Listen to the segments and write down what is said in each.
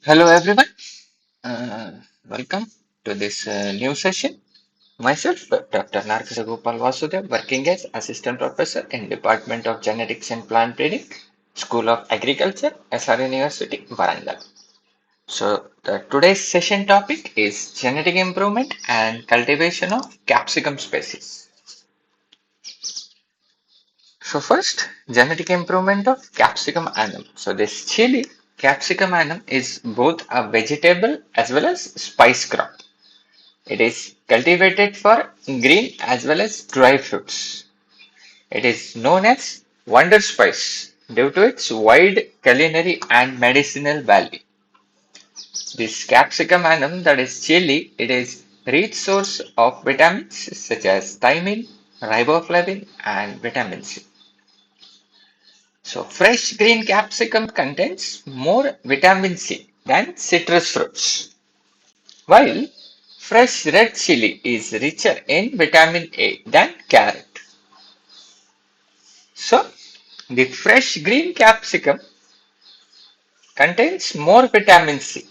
Hello everyone, uh, welcome to this new session. Myself, Dr. Narkasagopal Vasudev, working as Assistant Professor in Department of Genetics and Plant Breeding, School of Agriculture, SR University, Warangal. So, today's session topic is genetic improvement and cultivation of capsicum species. So first, genetic improvement of Capsicum annuum. So this chili, Capsicum annuum, is both a vegetable as well as spice crop. It is cultivated for green as well as dry fruits. It is known as wonder spice due to its wide culinary and medicinal value. This Capsicum annuum, that is chili, it is rich source of vitamins such as thiamine, riboflavin, and vitamin C. So fresh green capsicum contains more vitamin C than citrus fruits, while fresh red chili is richer in vitamin A than carrot. So the fresh green capsicum contains more vitamin C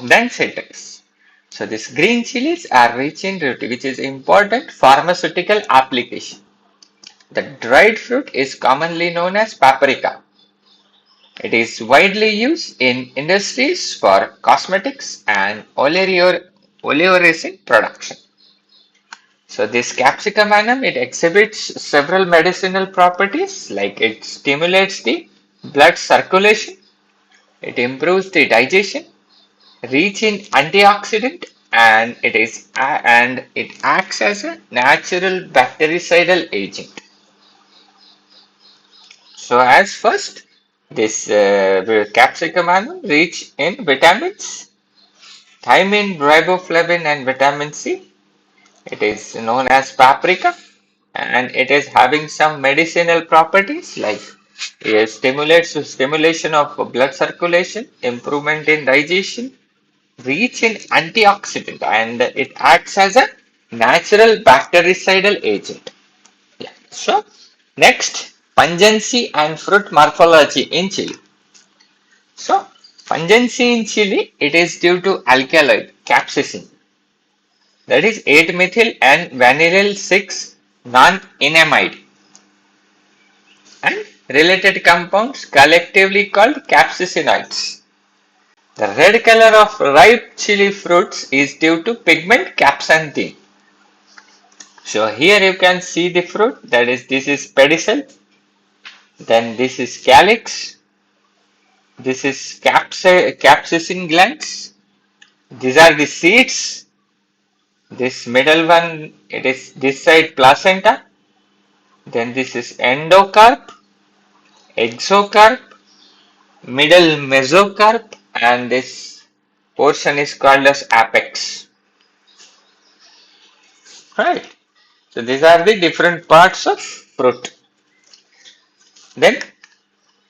than citrus. So these green chilies are rich in ruti, which is important pharmaceutical application. The dried fruit is commonly known as paprika. It is widely used in industries for cosmetics and oleoresin production. So this capsicum annuum, it exhibits several medicinal properties like it stimulates the blood circulation, it improves the digestion, rich in antioxidant, and it acts as a natural bactericidal agent. So as first, this capsicum annuum rich in vitamins, thiamine, riboflavin, and vitamin C. It is known as paprika, and it is having some medicinal properties like it stimulates stimulation of blood circulation, improvement in digestion, rich in antioxidant, and it acts as a natural bactericidal agent. Yeah. So next, pungency and fruit morphology in chili. So pungency in chili, it is due to alkaloid capsaicin, that is 8-methyl and vanillyl 6 non-enamide, and related compounds collectively called capsaicinoids. The red color of ripe chili fruits is due to pigment capsanthin. So here you can see the fruit, that is this is pedicel, then this is calyx, this is capsaicin glands, these are the seeds, this middle one, it is this side placenta, then this is endocarp, exocarp, middle mesocarp, and this portion is called as apex. Right. So these are the different parts of fruit. Then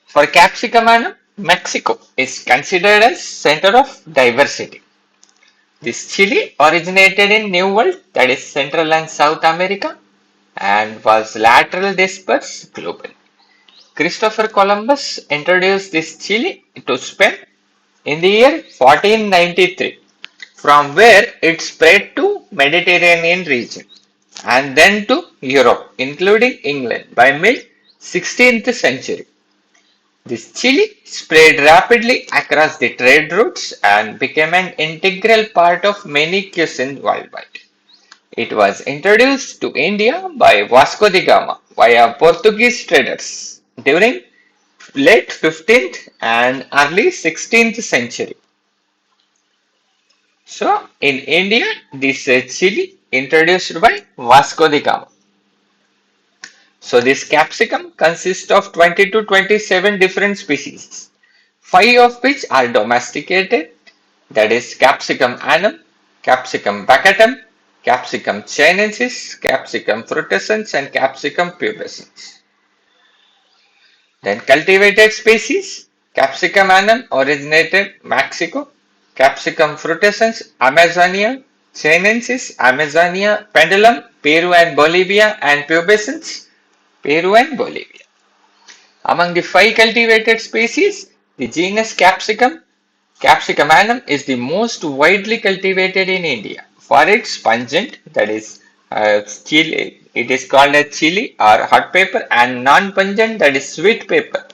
for capsicum annum, Mexico is considered as center of diversity. This chili originated in New World, that is Central and South America, and was laterally dispersed globally. Christopher Columbus introduced this chili to Spain in the year 1493, from where it spread to Mediterranean region and then to Europe, including England, by mid 16th century. This chili spread rapidly across the trade routes and became an integral part of many cuisines worldwide. It was introduced to India by Vasco da Gama via Portuguese traders during late 15th and early 16th century. So in India, this chili introduced by Vasco da Gama. So this capsicum consists of 20 to 27 different species, 5 of which are domesticated, that is Capsicum annum, Capsicum baccatum, Capsicum chinensis, Capsicum frutescens, and Capsicum pubescens. Then cultivated species, Capsicum annum originated Mexico, Capsicum frutescens Amazonia, chinensis Amazonia, pendulum Peru and Bolivia, and pubescens Peru and Bolivia. Among the 5 cultivated species, the genus Capsicum Capsicum annum is the most widely cultivated in India for its pungent, that is chili. It is called as chili or hot pepper, and non-pungent, that is sweet pepper.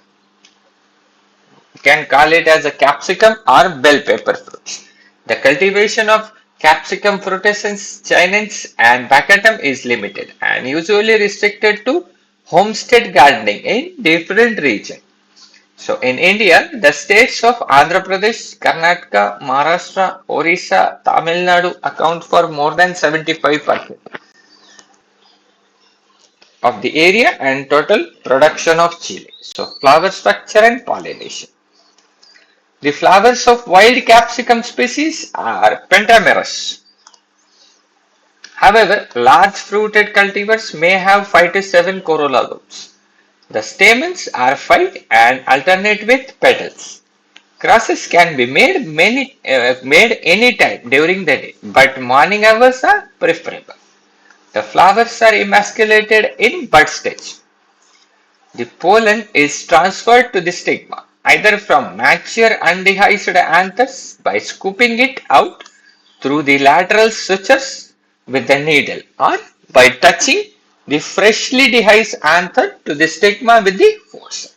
You can call it as a capsicum or bell pepper fruits. The cultivation of Capsicum frutescens, chinense and baccatum is limited and usually restricted to homestead gardening in different regions. So in India, the states of Andhra Pradesh, Karnataka, Maharashtra, Orissa, Tamil Nadu account for more than 75% of the area and total production of chili. So flower structure and pollination. The flowers of wild capsicum species are pentamerous. However, large fruited cultivars may have 5 to 7 corolla lobes. The stamens are 5 and alternate with petals. Crosses can be made any time during the day, but morning hours are preferable. The flowers are emasculated in bud stage. The pollen is transferred to the stigma, either from mature undehisced anthers by scooping it out through the lateral sutures with the needle, or by touching the freshly dehisced anther to the stigma with the forceps.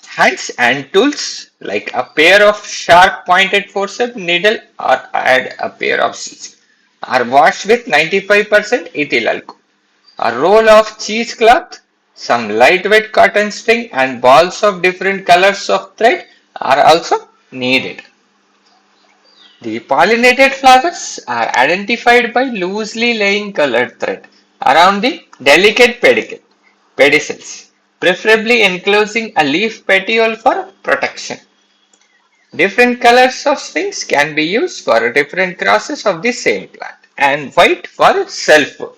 Hands and tools like a pair of sharp pointed forceps needle or add a pair of scissors are washed with 95% ethyl alcohol. A roll of cheesecloth, some lightweight cotton string and balls of different colors of thread are also needed. The pollinated flowers are identified by loosely laying colored thread around the delicate pedicels, preferably enclosing a leaf petiole for protection. Different colors of strings can be used for different crosses of the same plant, and white for self-food.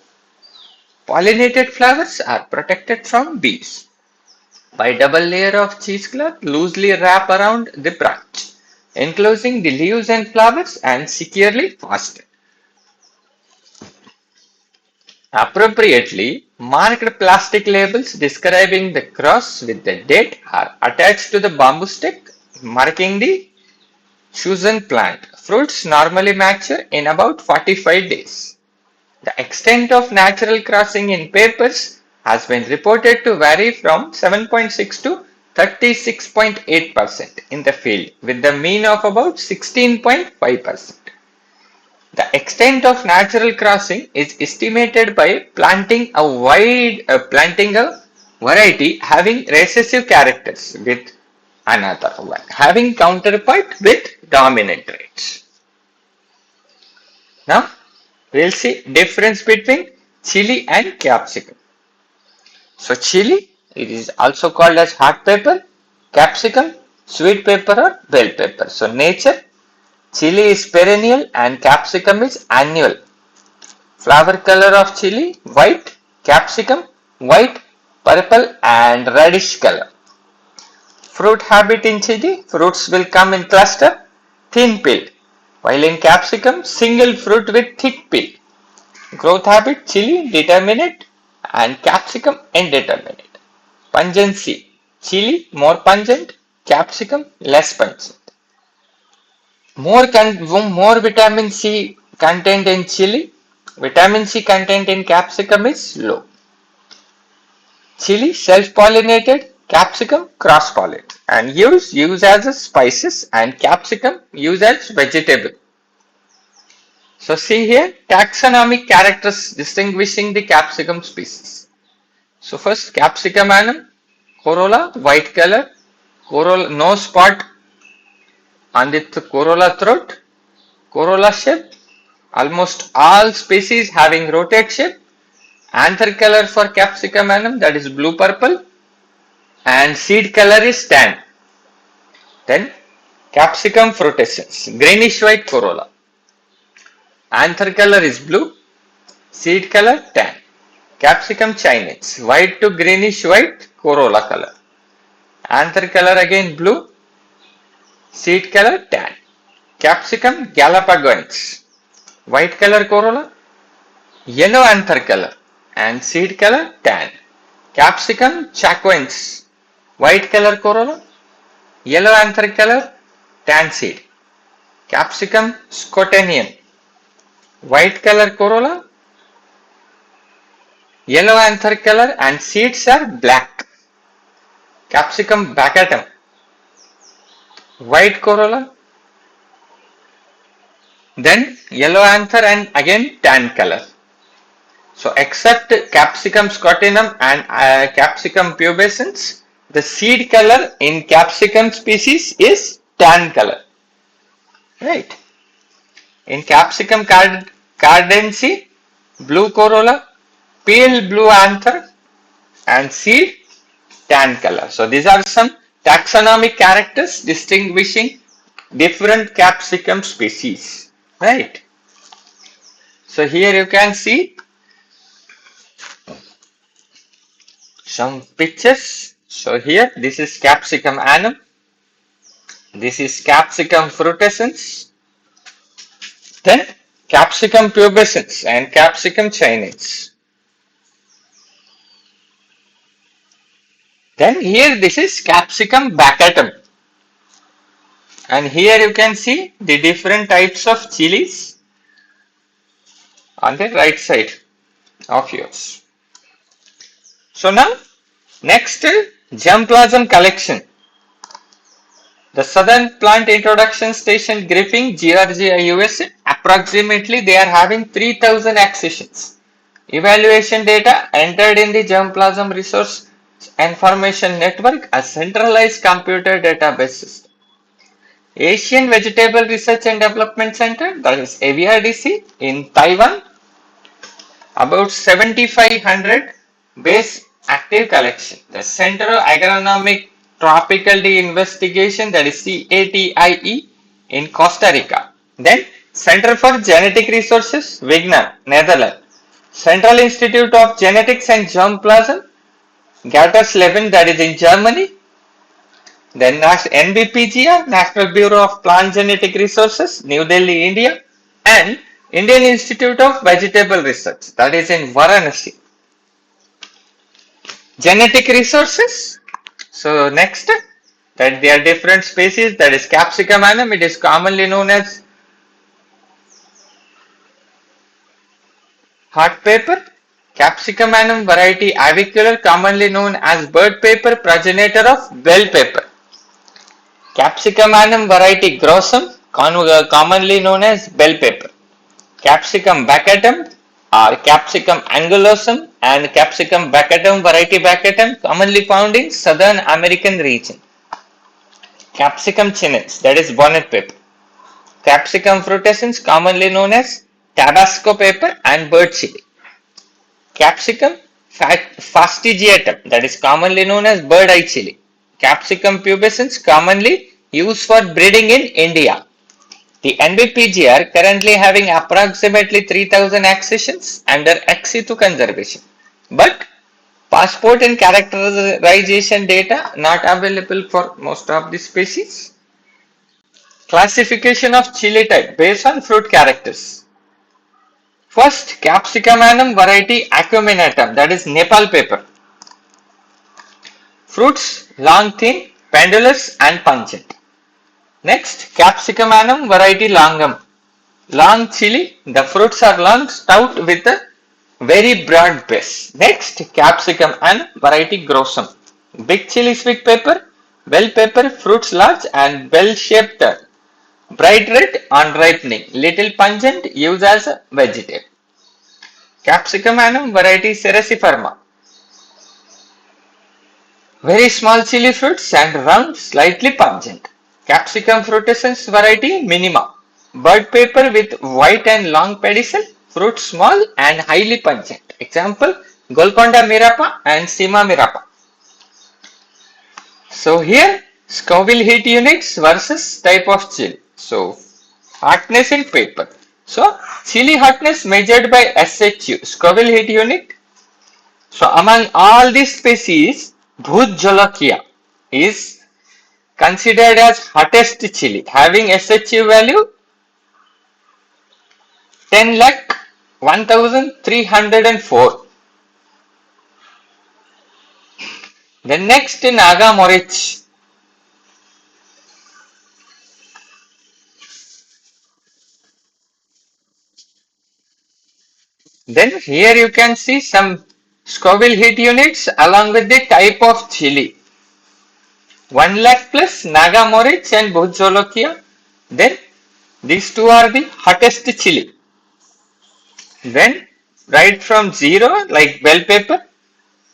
Pollinated flowers are protected from bees by double layer of cheesecloth loosely wrap around the branch, enclosing the leaves and flowers and securely fastened. Appropriately marked plastic labels describing the cross with the date are attached to the bamboo stick, marking the chosen plant. Fruits normally mature in about 45 days. The extent of natural crossing in papers has been reported to vary from 7.6 to 36.8% in the field, with the mean of about 16.5%. The extent of natural crossing is estimated by planting a variety having recessive characters with another one having counterpart with dominant traits. Now we'll see difference between chili and capsicum. So chili, it is also called as hot pepper, capsicum, sweet pepper or bell pepper. So nature, chili is perennial and capsicum is annual. Flower color of chili, white, capsicum, white, purple and reddish color. Fruit habit in chili, fruits will come in cluster, thin peeled, while in capsicum, single fruit with thick peel. Growth habit, chili determinate and capsicum indeterminate. Pungency, chili more pungent, capsicum less pungent. More vitamin C content in chili, vitamin C content in capsicum is low. Chili self-pollinated, capsicum cross-pollinated, and use as a spices and capsicum use as vegetable. So see here taxonomic characters distinguishing the capsicum species. So first Capsicum annum, corolla white color, corolla no spot on the corolla throat, corolla shape, almost all species having rotate shape, anther color for Capsicum annum, that is blue purple, and seed color is tan. Then Capsicum frutescens, greenish white corolla, anther color is blue, seed color tan. Capsicum chinense, white to greenish white corolla color, anther color again blue, seed color tan. Capsicum Galapagos, white color corolla, yellow anther color and seed color tan. Capsicum Chacoense, white color corolla, yellow anther color tan seed. Capsicum scutenium, white color corolla, yellow anther color and seeds are black. Capsicum baccatum, white corolla, then yellow anther and again tan color. So except Capsicum scotinum and Capsicum pubescens, the seed color in Capsicum species is tan color. Right. In Capsicum cardensi, blue corolla, pale blue anther and seed tan color. So these are some taxonomic characters distinguishing different Capsicum species. Right. So here you can see some pictures. So here this is Capsicum annum, this is Capsicum frutescens, then Capsicum pubescens and Capsicum chinense. Then here this is Capsicum baccatum, and here you can see the different types of chilies on the right side of yours. So now next germplasm collection. The Southern Plant Introduction Station Griffin, Georgia, USA, approximately they are having 3000 accessions. Evaluation data entered in the Germplasm Resource Information Network, a centralized computer database system. Asian Vegetable Research and Development Center, that is AVRDC, in Taiwan, about 7500 base active collection. The Center of Agronomic Tropical Investigation, that is CATIE, in Costa Rica. Then Center for Genetic Resources, Vignan, Netherlands. Central Institute of Genetics and Germplasm, Gattersleben, that is in Germany. Then NBPGR, National Bureau of Plant Genetic Resources, New Delhi, India. And Indian Institute of Vegetable Research, that is in Varanasi. Genetic resources. So next, that there are different species, that is Capsicum annum, it is commonly known as heart pepper. Capsicum annum variety aviculare, commonly known as bird pepper, progenitor of bell pepper. Capsicum annum variety grossum, commonly known as bell pepper. Capsicum baccatum or Capsicum angulosum and Capsicum baccatum variety baccatum, commonly found in Southern American region. Capsicum chinense, that is bonnet pepper. Capsicum frutescens, commonly known as Tabasco pepper and bird chili. Capsicum fastigiatum, that is commonly known as bird eye chili. Capsicum pubescens, commonly used for breeding in India. The NBPGR currently having approximately 3000 accessions under ex situ conservation, but passport and characterization data not available for most of the species. Classification of chili type based on fruit characters. First, Capsicum annum variety acuminatum, that is Nepal pepper. Fruits long, thin, pendulous and pungent. Next, Capsicum annum variety longum. Long chili, the fruits are long, stout with a very broad base. Next, Capsicum annum variety grossum. Big chili sweet pepper, bell pepper, fruits large and bell-shaped, bright red on ripening, little pungent, used as a vegetable. Capsicum annum variety cerasiforma. Very small chili fruits and round, slightly pungent. Capsicum frutescens variety minima. Bird pepper with white and long pedicel, fruit small and highly pungent. Example, Golconda mirapa and Sima mirapa. So here, Scoville Heat Units versus type of chili. So, hardness in paper. So, chili hardness measured by SHU, Scoville Heat Unit. So, among all these species, Bhut Jolokia is considered as hottest chili, having SHU value 10,1304. The next Naga Morich. Then here you can see some Scoville Heat Units along with the type of chili. 1 lakh plus Naga Moritz and Bhujolokia. Then these two are the hottest chili. Then right from zero like bell pepper,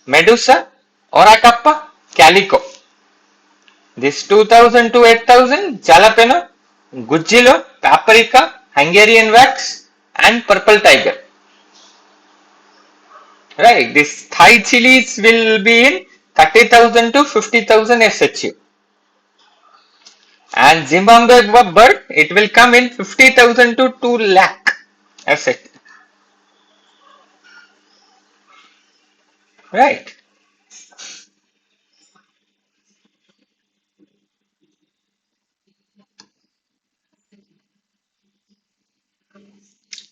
Medusa, Oracappa, Calico. This 2000 to 8000 Jalapeno, Gujilo, Paprika, Hungarian wax and Purple Tiger. Right, this Thai chilies will be in 30,000 to 50,000 SHU. And Zimbabwe bird, it will come in 50,000 to 2 lakh SHU. Right.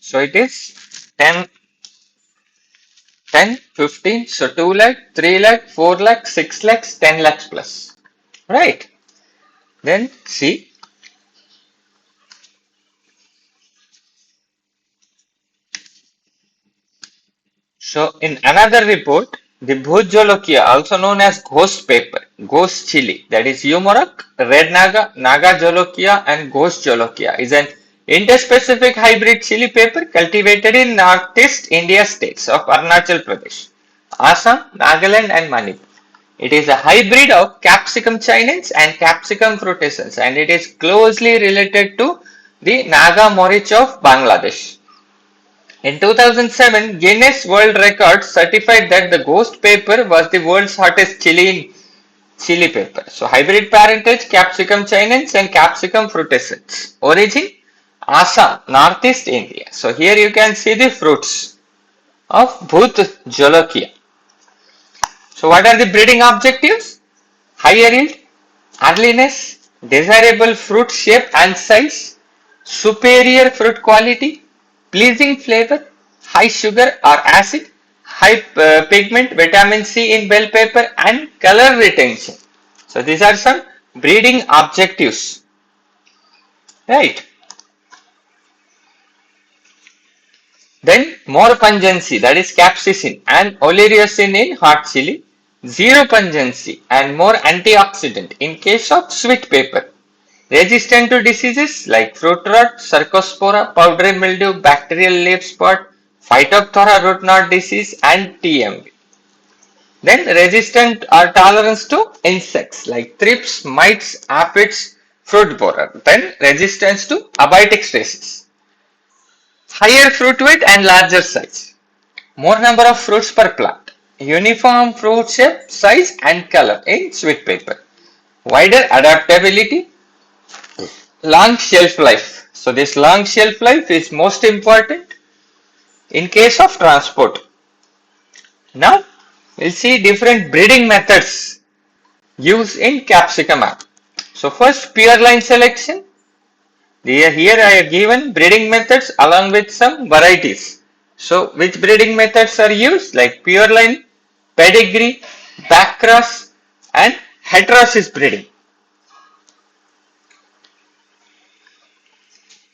So it is 10, 10, 15, so 2 lakh, 3 lakh, 4 lakh, 6 lakhs, 10 lakhs plus. Right. Then see. So in another report, the Bhujolokia, also known as ghost pepper, ghost chili, that is Humorak, red naga, naga jolokia and ghost jolokia is an interspecific hybrid chili pepper cultivated in northeast India states of Arunachal Pradesh, Assam, Nagaland and Manipur. It is a hybrid of Capsicum chinense and Capsicum frutescens and it is closely related to the Naga Morich of Bangladesh. In 2007, Guinness World Records certified that the ghost pepper was the world's hottest chili pepper. So hybrid parentage Capsicum chinense and Capsicum frutescens. Origin Assam, Northeast India. So here you can see the fruits of Bhut Jolokia. So what are the breeding objectives? Higher yield, earliness, desirable fruit shape and size, superior fruit quality, pleasing flavor, high sugar or acid, high pigment, vitamin C in bell pepper and color retention. So these are some breeding objectives. Right. Then more pungency, that is capsaicin and oleosin in hot chili, zero pungency and more antioxidant in case of sweet pepper. Resistant to diseases like fruit rot, cercospora, powdery mildew, bacterial leaf spot, phytophthora root knot disease and TMV. Then resistant or tolerance to insects like thrips, mites, aphids, fruit borer. Then resistance to abiotic species. Higher fruit weight and larger size. More number of fruits per plant. Uniform fruit shape, size and color in sweet pepper. Wider adaptability. Long shelf life. So this long shelf life is most important in case of transport. Now we'll see different breeding methods used in capsicum. So first pureline selection. Here I have given breeding methods along with some varieties. So which breeding methods are used like pureline, pedigree, backcross and heterosis breeding.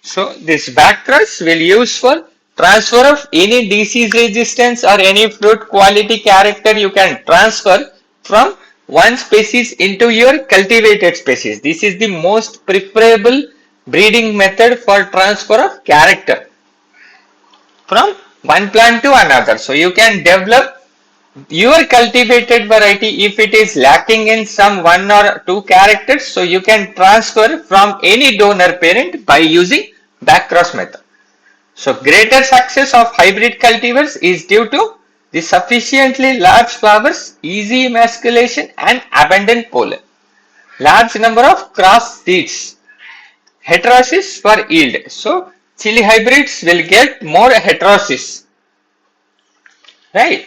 So this backcross will use for transfer of any disease resistance or any fruit quality character you can transfer from one species into your cultivated species. This is the most preferable breeding method for transfer of character from one plant to another. So you can develop your cultivated variety if it is lacking in some one or two characters, so you can transfer from any donor parent by using backcross method. So greater success of hybrid cultivars is due to the sufficiently large flowers, easy emasculation and abundant pollen. Large number of cross seeds. Heterosis for yield. So chili hybrids will get more heterosis. Right.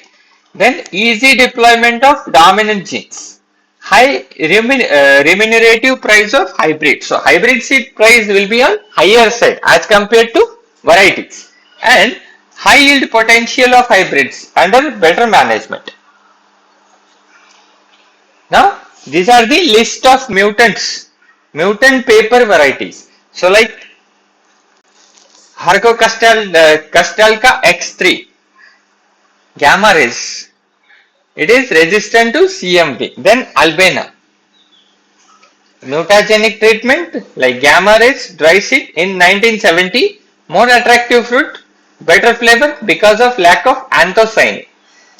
Then easy deployment of dominant genes. High remunerative price of hybrid. So hybrid seed price will be on higher side as compared to varieties. And high yield potential of hybrids under better management. Now these are the list of mutants. Mutant paper varieties. So like Harco Castalca X3. Gamma rays. It is resistant to CMV. Then albena. Mutagenic treatment like gamma rays, dry seed in 1970. More attractive fruit, better flavor because of lack of anthocyanin.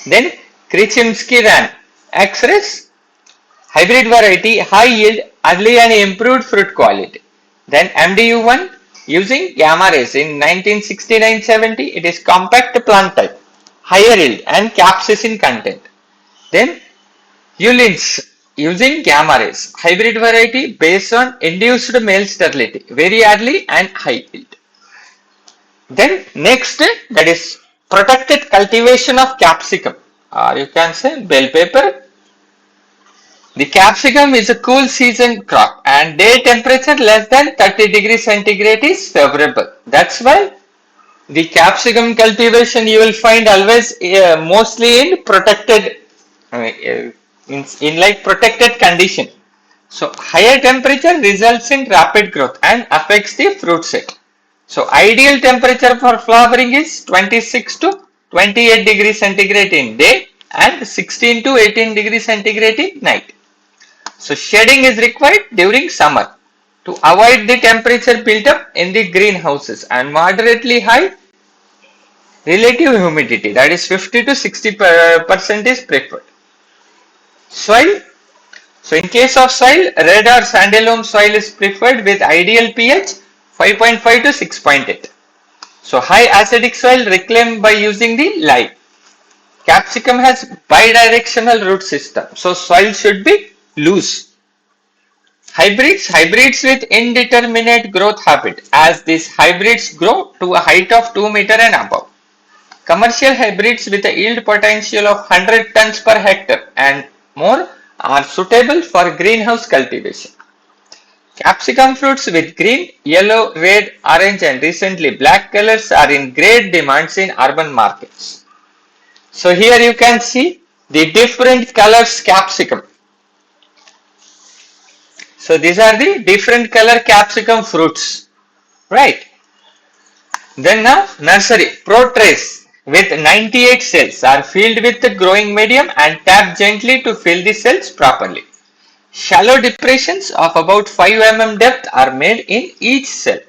Then Krichimsky ran. X-rays, hybrid variety, high yield, early and improved fruit quality. Then MDU1 using gamma rays in 1969-70. It is compact plant type, higher yield and capsaicin content. Then Eulins using gamma rays, hybrid variety based on induced male sterility, very early and high yield. Then next, that is protected cultivation of capsicum, or you can say bell pepper. The capsicum is a cool season crop and day temperature less than 30 degrees centigrade is favorable. That's why the capsicum cultivation you will find always mostly in protected, in like protected condition. So higher temperature results in rapid growth and affects the fruit set. So ideal temperature for flowering is 26 to 28 degrees centigrade in day and 16 to 18 degrees centigrade in night. So shading is required during summer to avoid the temperature built up in the greenhouses, and moderately high relative humidity, that is 50 to 60% is preferred. Soil. So in case of soil, red or sandy loam soil is preferred with ideal pH 5.5 to 6.8. So high acidic soil reclaimed by using the lye. Capsicum has bidirectional root system, so soil should be loose. Hybrids with indeterminate growth habit, as these hybrids grow to a height of 2 meter and above. Commercial hybrids with a yield potential of 100 tons per hectare and more are suitable for greenhouse cultivation. Capsicum fruits with green, yellow, red, orange and recently black colors are in great demands in urban markets. So here you can see the different colors capsicum. So these are the different color capsicum fruits, right? Then now nursery pro trays with 98 cells are filled with the growing medium and tap gently to fill the cells properly. Shallow depressions of about 5 mm depth are made in each cell.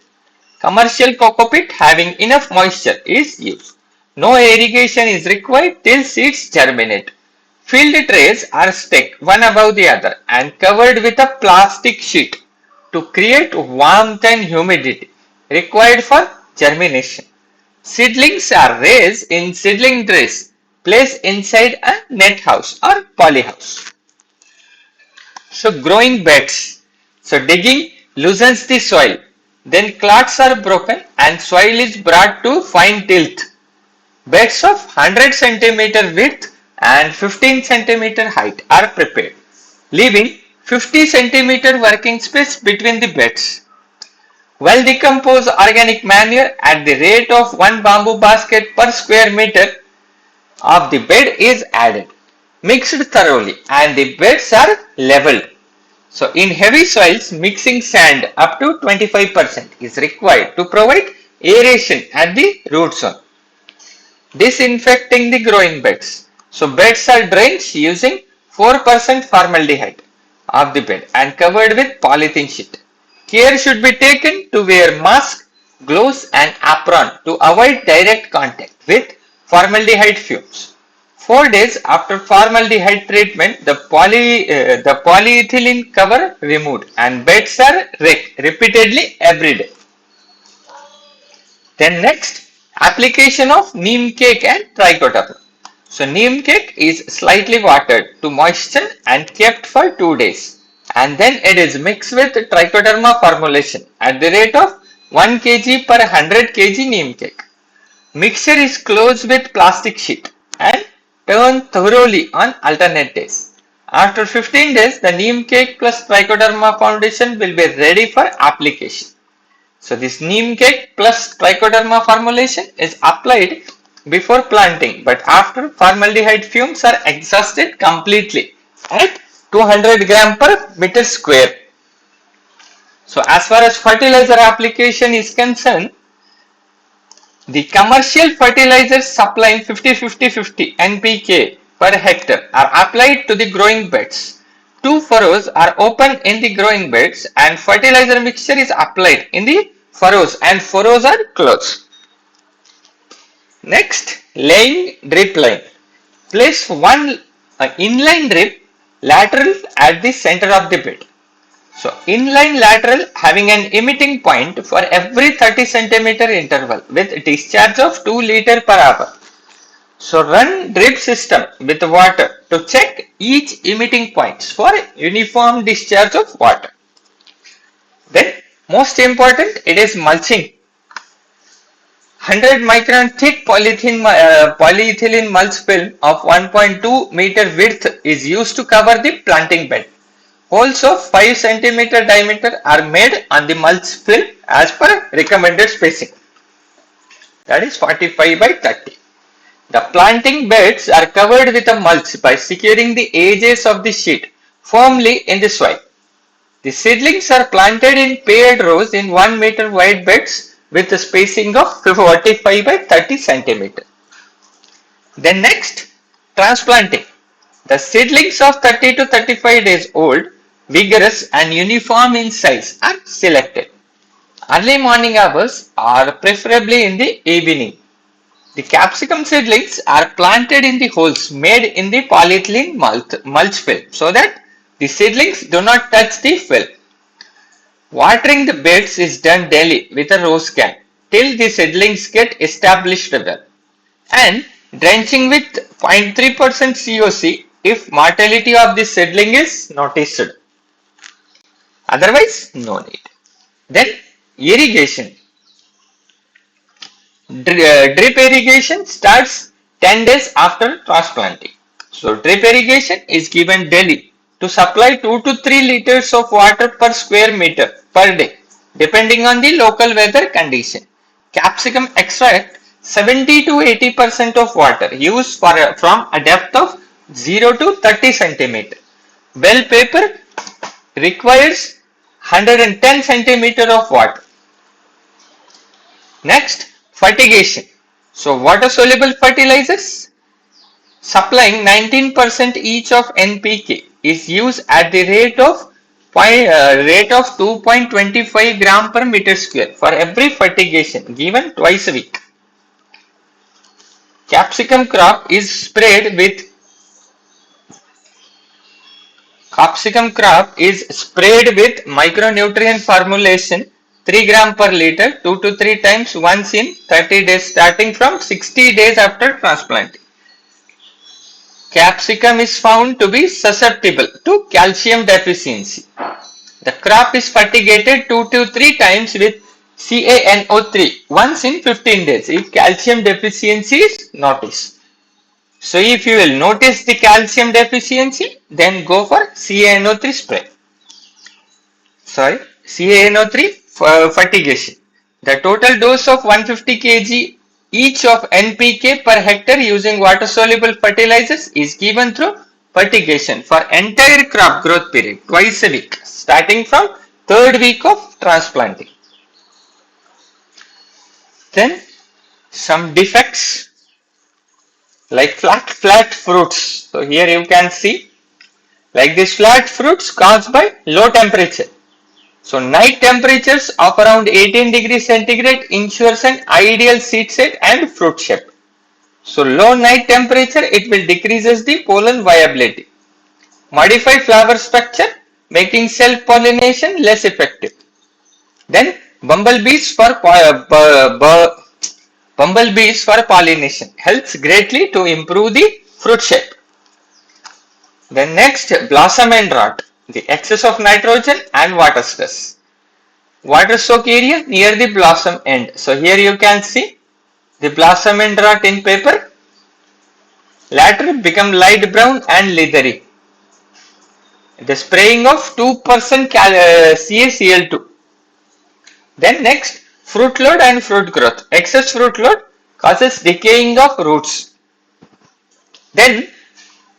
Commercial coco pit having enough moisture is used. No irrigation is required till seeds germinate. Filled trays are stacked one above the other and covered with a plastic sheet to create warmth and humidity required for germination. Seedlings are raised in seedling trays placed inside a net house or poly house. So growing beds. So digging loosens the soil. Then clods are broken and soil is brought to fine tilth. Beds of 100 cm width and 15 cm height are prepared, leaving 50 cm working space between the beds. Well decomposed organic manure at the rate of 1 bamboo basket per square meter of the bed is added, mixed thoroughly, and the beds are leveled. So in heavy soils, mixing sand up to 25% is required to provide aeration at the root zone. Disinfecting the growing beds. So beds are drenched using 4% formaldehyde of the bed and covered with polythene sheet. Care should be taken to wear mask, gloves and apron to avoid direct contact with formaldehyde fumes. 4 days after formaldehyde treatment, the polyethylene cover removed and beds are raked repeatedly every day. Then next, application of neem cake and trichoderma. So neem cake is slightly watered to moisten and kept for 2 days, and then it is mixed with trichoderma formulation at the rate of 1 kg per 100 kg neem cake. Mixture is closed with plastic sheet and turned thoroughly on alternate days. After 15 days, the neem cake plus trichoderma foundation will be ready for application. So this neem cake plus trichoderma formulation is applied before planting, but after formaldehyde fumes are exhausted completely at 200 gram per meter square. So as far as fertilizer application is concerned, The commercial fertilizers supplying 50-50-50 NPK per hectare are applied to the growing beds. Two furrows are opened in the growing beds and fertilizer mixture is applied in the furrows and furrows are closed. Next, laying drip line. Place one inline drip lateral at the center of the bed. So inline lateral having an emitting point for every 30 centimeter interval with discharge of 2 liter per hour. So run drip system with water to check each emitting points for uniform discharge of water. Then most important, it is mulching. 100 micron thick polyethylene mulch film of 1.2 meter width is used to cover the planting bed. Holes of 5 cm diameter are made on the mulch film as per recommended spacing, that is 45 by 30. The planting beds are covered with a mulch by securing the edges of the sheet firmly in the soil. The seedlings are planted in paired rows in 1 meter wide beds with a spacing of 45 by 30 cm. Then next, transplanting. The seedlings of 30 to 35 days old, vigorous and uniform in size are selected. Early morning hours are preferably in the evening. The capsicum seedlings are planted in the holes made in the polyethylene mulch film so that the seedlings do not touch the film. Watering the beds is done daily with a rose can till the seedlings get established well, and drenching with 0.3% COC if mortality of the seedling is noticed. Otherwise, no need. Then irrigation. Drip irrigation starts 10 days after transplanting. So drip irrigation is given daily to supply 2 to 3 liters of water per square meter per day depending on the local weather condition. Capsicum extract 70 to 80% of water used from a depth of 0 to 30 centimeter. Bell pepper requires 110 centimeter of water. Next, fertigation. So water soluble fertilizers supplying 19% each of NPK is used at the rate of 2.25 gram per meter square for every fertigation given twice a week. Capsicum crop is sprayed with micronutrient formulation 3 gram per liter 2 to 3 times once in 30 days starting from 60 days after transplanting. Capsicum is found to be susceptible to calcium deficiency. The crop is fertigated 2 to 3 times with CaNO3 once in 15 days if calcium deficiency is noticed. So if you will notice the calcium deficiency, then go for CaNO3 spray. CaNO3 fertigation. The total dose of 150 kg each of NPK per hectare using water soluble fertilizers is given through fertigation for entire crop growth period twice a week starting from 3rd week of transplanting. Then some defects like flat fruits. So here you can see like this flat fruits caused by low temperature. So night temperatures of around 18 degrees centigrade ensures an ideal seed set and fruit shape. So low night temperature, it will decreases the pollen viability. Modify flower structure, making self-pollination less effective. Then bumblebees for pollination helps greatly to improve the fruit shape. Then next, blossom end rot, the excess of nitrogen and water stress. Water soak area near the blossom end. So here you can see the blossom end rot in paper. Later become light brown and leathery. The spraying of 2% CaCl2. Then next, fruit load and fruit growth. Excess fruit load causes decaying of roots. Then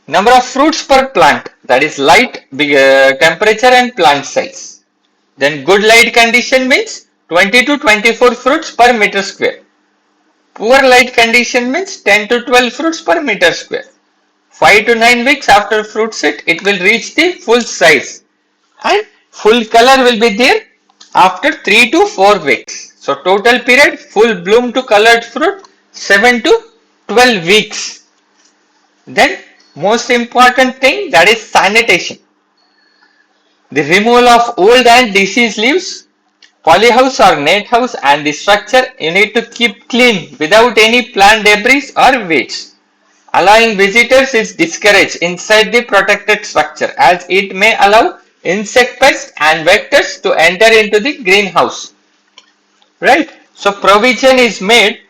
number of fruits per plant, that is light, temperature and plant size. Then good light condition means 20 to 24 fruits per meter square. Poor light condition means 10 to 12 fruits per meter square. 5 to 9 weeks after fruit set, it will reach the full size, and full color will be there after 3 to 4 weeks. So total period full bloom to colored fruit 7 to 12 weeks. Then most important thing, that is sanitation. The removal of old and diseased leaves, polyhouse or net house, and the structure you need to keep clean without any plant debris or weeds. Allowing visitors is discouraged inside the protected structure, as it may allow insect pests and vectors to enter into the greenhouse. Right? So provision is made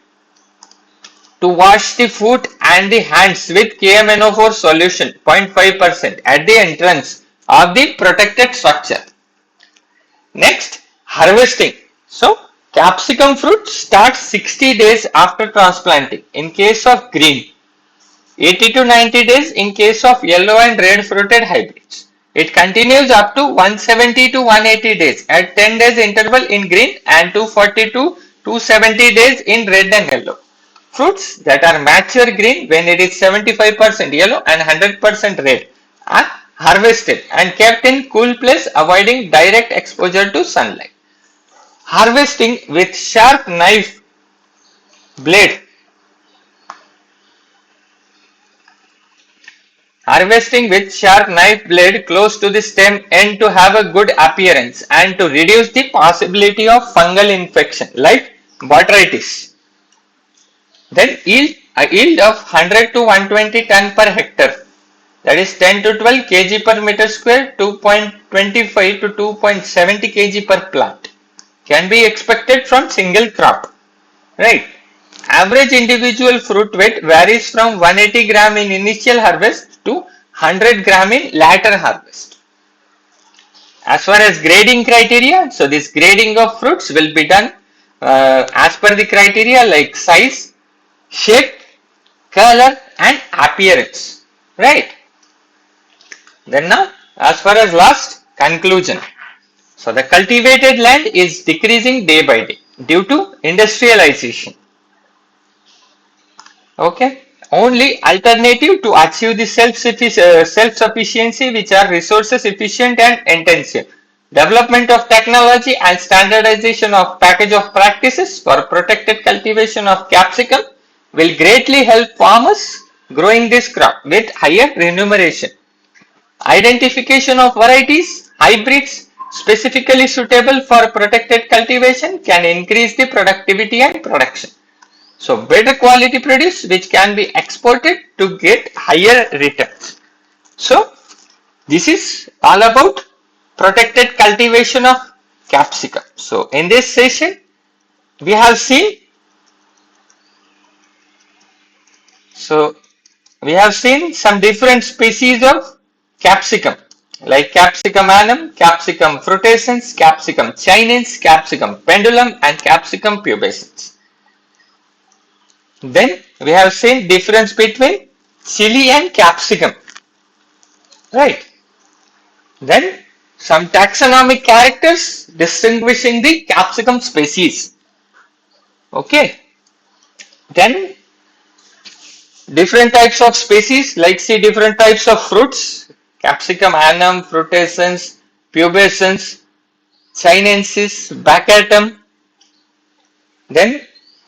to wash the foot and the hands with KMNO4 solution 0.5% at the entrance of the protected structure. Next, harvesting. So capsicum fruit starts 60 days after transplanting in case of green, 80 to 90 days in case of yellow and red fruited hybrids. It continues up to 170 to 180 days at 10 days interval in green and 240 to 270 days in red and yellow. Fruits that are mature green when it is 75% yellow and 100% red are harvested and kept in cool place, avoiding direct exposure to sunlight. Harvesting with sharp knife blade. Harvesting with sharp knife blade close to the stem end to have a good appearance and to reduce the possibility of fungal infection like botrytis. Then a yield of 100 to 120 ton per hectare, that is 10 to 12 kg per meter square, 2.25 to 2.70 kg per plant, can be expected from single crop. Right? Average individual fruit weight varies from 180 gram in initial harvest to 100 gram in later harvest. As far as grading criteria, so this grading of fruits will be done as per the criteria like size, shape, color and appearance. Right? Then now, as far as last, conclusion. So the cultivated land is decreasing day by day due to industrialization. Okay. Only alternative to achieve the self-sufficiency, which are resources efficient and intensive. Development of technology and standardization of package of practices for protected cultivation of capsicum will greatly help farmers growing this crop with higher remuneration. Identification of varieties, hybrids specifically suitable for protected cultivation can increase the productivity and production. So better quality produce which can be exported to get higher returns. So this is all about protected cultivation of capsicum. So in this session we have seen some different species of capsicum like Capsicum annuum, Capsicum frutescens, Capsicum chinense, Capsicum pendulum and Capsicum pubescens. Then we have seen difference between chilli and capsicum. Right. Then some taxonomic characters distinguishing the capsicum species. Okay. Then different types of species, like see different types of fruits, Capsicum annuum, frutescens, pubescens, chinensis, baccatum. Then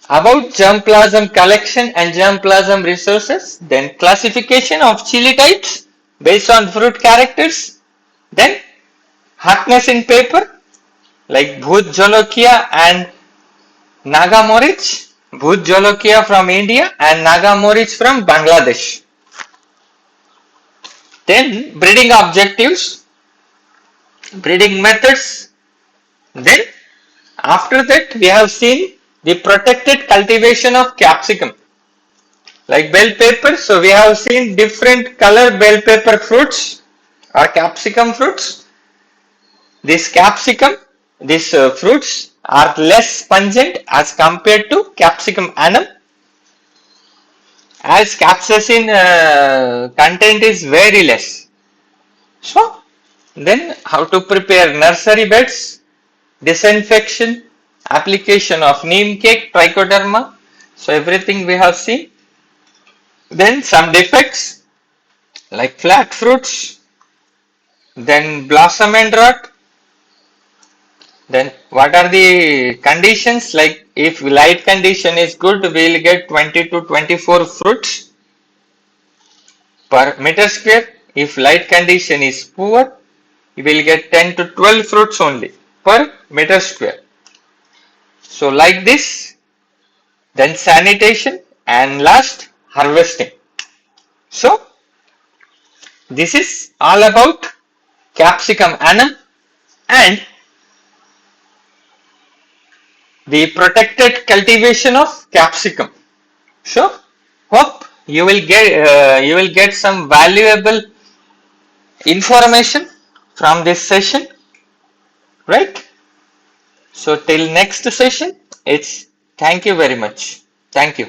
about germplasm collection and germplasm resources, then classification of chili types based on fruit characters, then hardness in paper like Bhut Jolokia and Naga Morich, Bhut Jolokia from India and Naga Morich from Bangladesh. Then breeding objectives, breeding methods. Then after that we have seen the protected cultivation of capsicum like bell pepper. So we have seen different color bell pepper fruits or capsicum fruits. These fruits are less pungent as compared to Capsicum annuum, as capsaicin content is very less. So then how to prepare nursery beds, disinfection, application of neem cake, trichoderma, So everything we have seen. Then some defects like flat fruits, then blossom end rot. Then what are the conditions? Like if light condition is good, we will get 20 to 24 fruits per meter square. If light condition is poor, you will get 10 to 12 fruits only per meter square. So like this, then sanitation and last harvesting. So this is all about capsicum annum and the protected cultivation of capsicum. So hope you will get some valuable information from this session, right? So till next session, it's thank you very much. Thank you.